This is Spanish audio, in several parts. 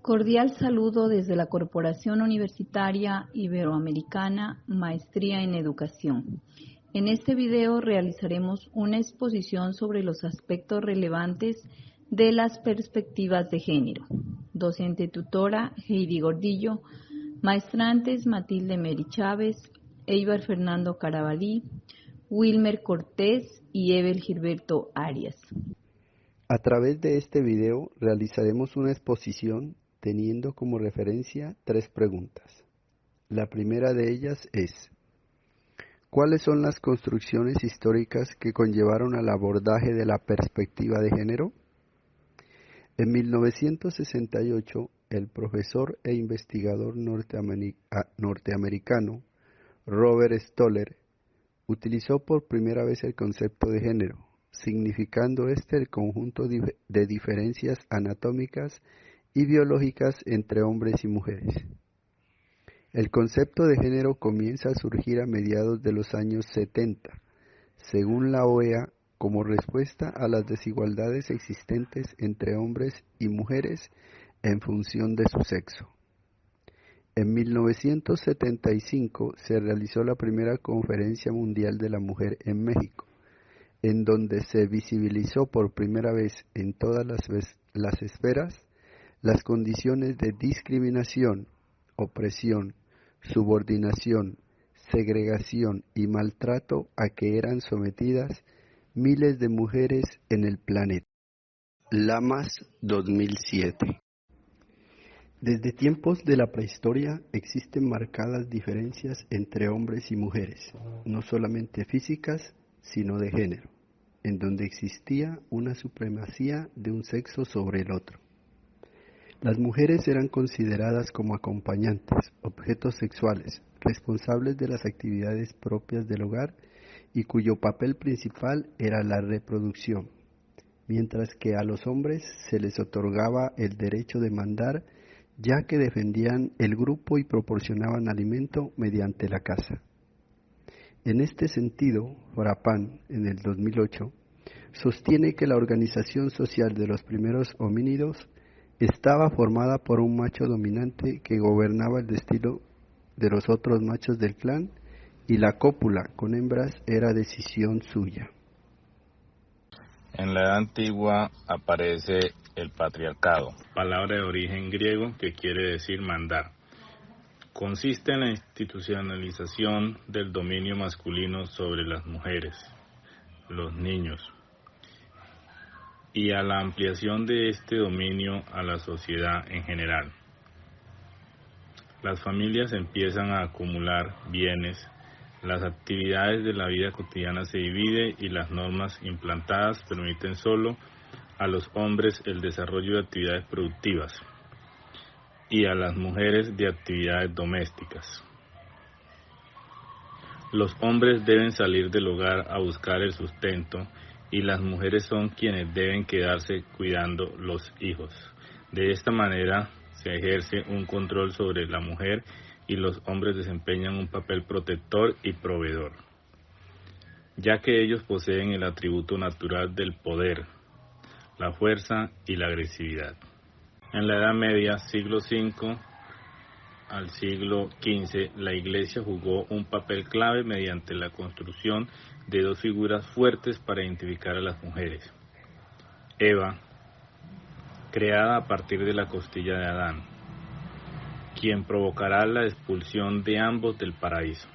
Cordial saludo desde la Corporación Universitaria Iberoamericana Maestría en Educación. En este video realizaremos una exposición sobre los aspectos relevantes de las perspectivas de género. Docente tutora Heidi Gordillo, maestrantes Matilde Mary Chávez, Eibar Fernando Carabalí, Wilmer Cortés y Ever Gilberto Arias. A través de este video realizaremos una exposición teniendo como referencia 3 preguntas. La primera de ellas es: ¿cuáles son las construcciones históricas que conllevaron al abordaje de la perspectiva de género? En 1968, el profesor e investigador norteamericano Robert Stoller utilizó por primera vez el concepto de género, significando el conjunto de diferencias anatómicas y biológicas entre hombres y mujeres. El concepto de género comienza a surgir a mediados de los años 70, según la OEA, como respuesta a las desigualdades existentes entre hombres y mujeres en función de su sexo. En 1975 se realizó la primera Conferencia Mundial de la Mujer en México, en donde se visibilizó por primera vez en todas las esferas las condiciones de discriminación, opresión, subordinación, segregación y maltrato a que eran sometidas miles de mujeres en el planeta. Lamas 2007. Desde tiempos de la prehistoria existen marcadas diferencias entre hombres y mujeres, no solamente físicas, sino de género, en donde existía una supremacía de un sexo sobre el otro. Las mujeres eran consideradas como acompañantes, objetos sexuales, responsables de las actividades propias del hogar y cuyo papel principal era la reproducción, mientras que a los hombres se les otorgaba el derecho de mandar, ya que defendían el grupo y proporcionaban alimento mediante la caza. En este sentido, Frapán, en el 2008, sostiene que la organización social de los primeros homínidos estaba formada por un macho dominante que gobernaba el destino de los otros machos del clan y la cópula con hembras era decisión suya. En la Edad Antigua aparece el patriarcado, palabra de origen griego que quiere decir mandar. Consiste en la institucionalización del dominio masculino sobre las mujeres, los niños, y a la ampliación de este dominio a la sociedad en general. Las familias empiezan a acumular bienes, las actividades de la vida cotidiana se dividen y las normas implantadas permiten solo a los hombres el desarrollo de actividades productivas y a las mujeres de actividades domésticas. Los hombres deben salir del hogar a buscar el sustento y las mujeres son quienes deben quedarse cuidando los hijos. De esta manera se ejerce un control sobre la mujer y los hombres desempeñan un papel protector y proveedor, ya que ellos poseen el atributo natural del poder, la fuerza y la agresividad. En la Edad Media, siglo V al siglo XV, la Iglesia jugó un papel clave mediante la construcción de 2 figuras fuertes para identificar a las mujeres. Eva, creada a partir de la costilla de Adán, quien provocará la expulsión de ambos del paraíso.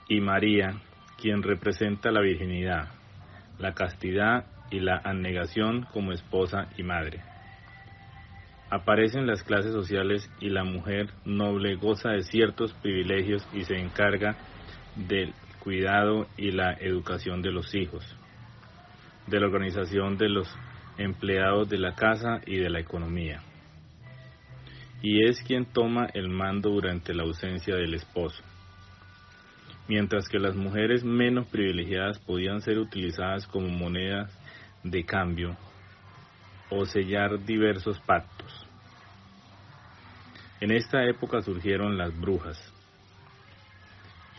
Y María, quien representa la virginidad, la castidad y la abnegación como esposa y madre. Aparecen las clases sociales y la mujer noble goza de ciertos privilegios y se encarga del cuidado y la educación de los hijos, de la organización de los empleados de la casa y de la economía. Y es quien toma el mando durante la ausencia del esposo. Mientras que las mujeres menos privilegiadas podían ser utilizadas como monedas de cambio o sellar diversos pactos. En esta época surgieron las brujas.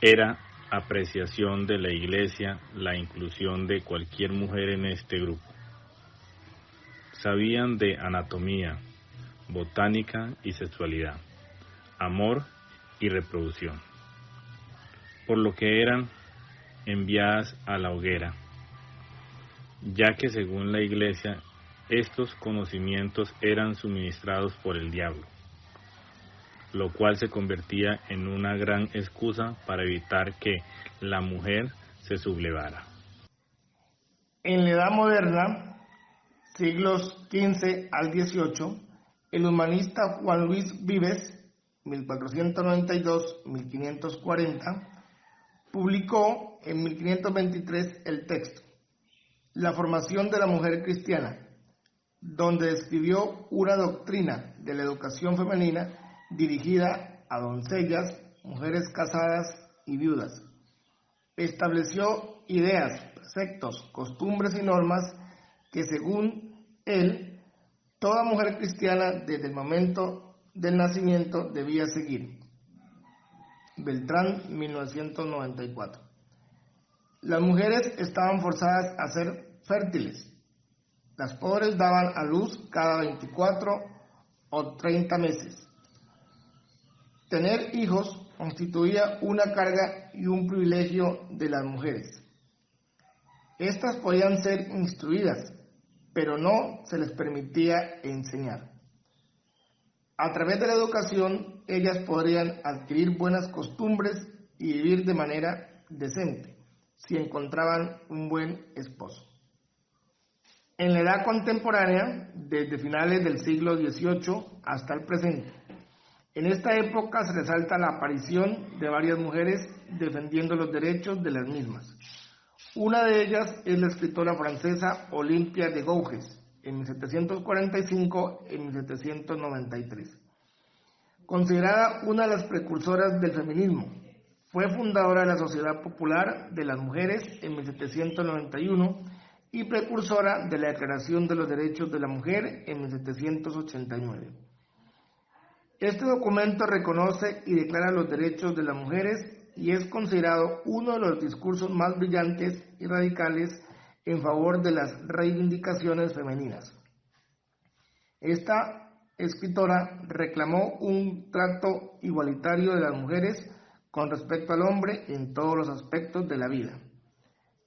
Era apreciación de la Iglesia la inclusión de cualquier mujer en este grupo. Sabían de anatomía, botánica y sexualidad, amor y reproducción, por lo que eran enviadas a la hoguera, ya que según la Iglesia estos conocimientos eran suministrados por el diablo, lo cual se convertía en una gran excusa para evitar que la mujer se sublevara. En la Edad Moderna, siglos XV al XVIII, el humanista Juan Luis Vives, 1492-1540, publicó en 1523 el texto La formación de la mujer cristiana, donde describió una doctrina de la educación femenina dirigida a doncellas, mujeres casadas y viudas. Estableció ideas, preceptos, costumbres y normas que, según él, toda mujer cristiana desde el momento del nacimiento debía seguir. Beltrán, 1994. Las mujeres estaban forzadas a ser fértiles. Las pobres daban a luz cada 24 o 30 meses. Tener hijos constituía una carga y un privilegio de las mujeres. Estas podían ser instruidas, pero no se les permitía enseñar. A través de la educación, ellas podrían adquirir buenas costumbres y vivir de manera decente, si encontraban un buen esposo. En la edad contemporánea, desde finales del siglo XVIII hasta el presente, en esta época se resalta la aparición de varias mujeres defendiendo los derechos de las mismas. Una de ellas es la escritora francesa Olympia de Gouges, en 1745 y 1793. Considerada una de las precursoras del feminismo, fue fundadora de la Sociedad Popular de las Mujeres en 1791 y precursora de la Declaración de los Derechos de la Mujer en 1789. Este documento reconoce y declara los derechos de las mujeres y es considerado uno de los discursos más brillantes y radicales en favor de las reivindicaciones femeninas. Esta escritora reclamó un trato igualitario de las mujeres con respecto al hombre en todos los aspectos de la vida,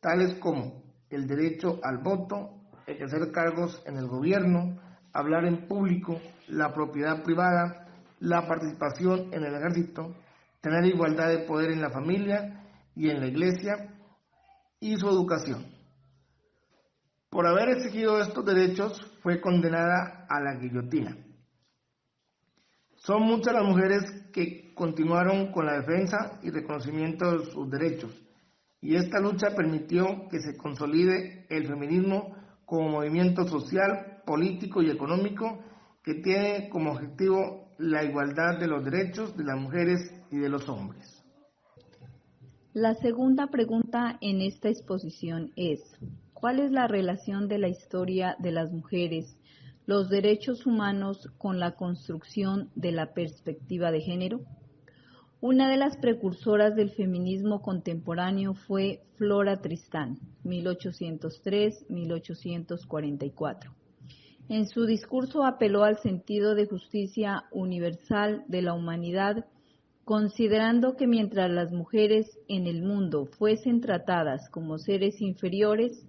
tales como el derecho al voto, ejercer cargos en el gobierno, hablar en público, la propiedad privada, la participación en el ejército, tener igualdad de poder en la familia y en la iglesia, y su educación. Por haber exigido estos derechos, fue condenada a la guillotina. Son muchas las mujeres que continuaron con la defensa y reconocimiento de sus derechos, y esta lucha permitió que se consolide el feminismo como movimiento social, político y económico que tiene como objetivo la igualdad de los derechos de las mujeres y de los hombres. La segunda pregunta en esta exposición es: ¿cuál es la relación de la historia de las mujeres, los derechos humanos con la construcción de la perspectiva de género? Una de las precursoras del feminismo contemporáneo fue Flora Tristán, 1803-1844. En su discurso apeló al sentido de justicia universal de la humanidad, considerando que mientras las mujeres en el mundo fuesen tratadas como seres inferiores,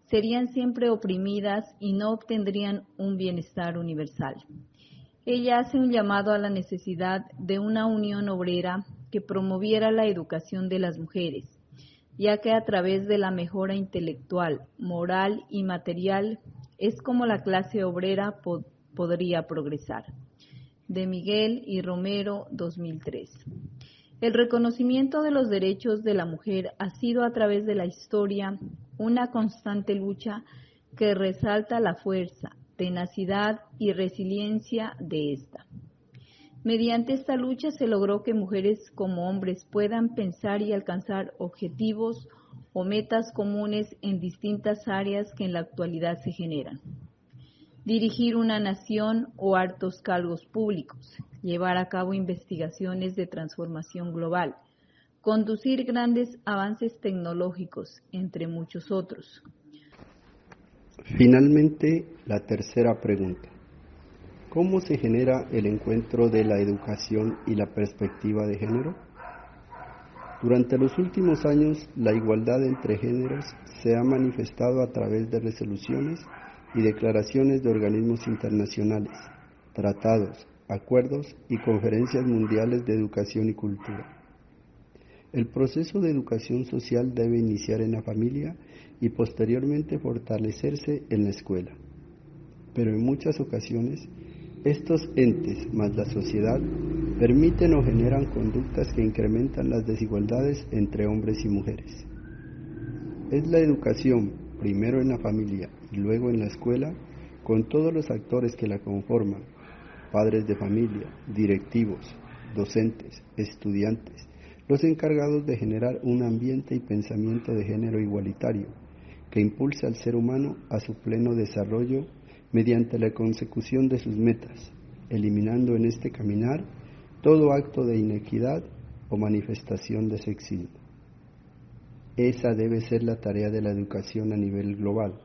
serían siempre oprimidas y no obtendrían un bienestar universal. Ella hace un llamado a la necesidad de una unión obrera que promoviera la educación de las mujeres, ya que a través de la mejora intelectual, moral y material es como la clase obrera podría progresar. De Miguel y Romero, 2003. El reconocimiento de los derechos de la mujer ha sido a través de la historia una constante lucha que resalta la fuerza, tenacidad y resiliencia de esta. Mediante esta lucha se logró que mujeres como hombres puedan pensar y alcanzar objetivos o metas comunes en distintas áreas que en la actualidad se generan. Dirigir una nación o altos cargos públicos, llevar a cabo investigaciones de transformación global, conducir grandes avances tecnológicos, entre muchos otros. Finalmente, la tercera pregunta. ¿Cómo se genera el encuentro de la educación y la perspectiva de género? Durante los últimos años, la igualdad entre géneros se ha manifestado a través de resoluciones y declaraciones de organismos internacionales, tratados, acuerdos y conferencias mundiales de educación y cultura. El proceso de educación social debe iniciar en la familia y posteriormente fortalecerse en la escuela. Pero en muchas ocasiones, estos entes más la sociedad permiten o generan conductas que incrementan las desigualdades entre hombres y mujeres. Es la educación, primero en la familia y luego en la escuela, con todos los actores que la conforman, padres de familia, directivos, docentes, estudiantes, los encargados de generar un ambiente y pensamiento de género igualitario que impulse al ser humano a su pleno desarrollo mediante la consecución de sus metas, eliminando en este caminar todo acto de inequidad o manifestación de sexismo. Esa debe ser la tarea de la educación a nivel global,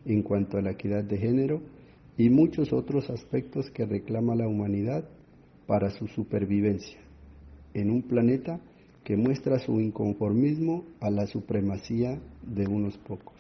en cuanto a la equidad de género y muchos otros aspectos que reclama la humanidad para su supervivencia, en un planeta que muestra su inconformismo a la supremacía de unos pocos.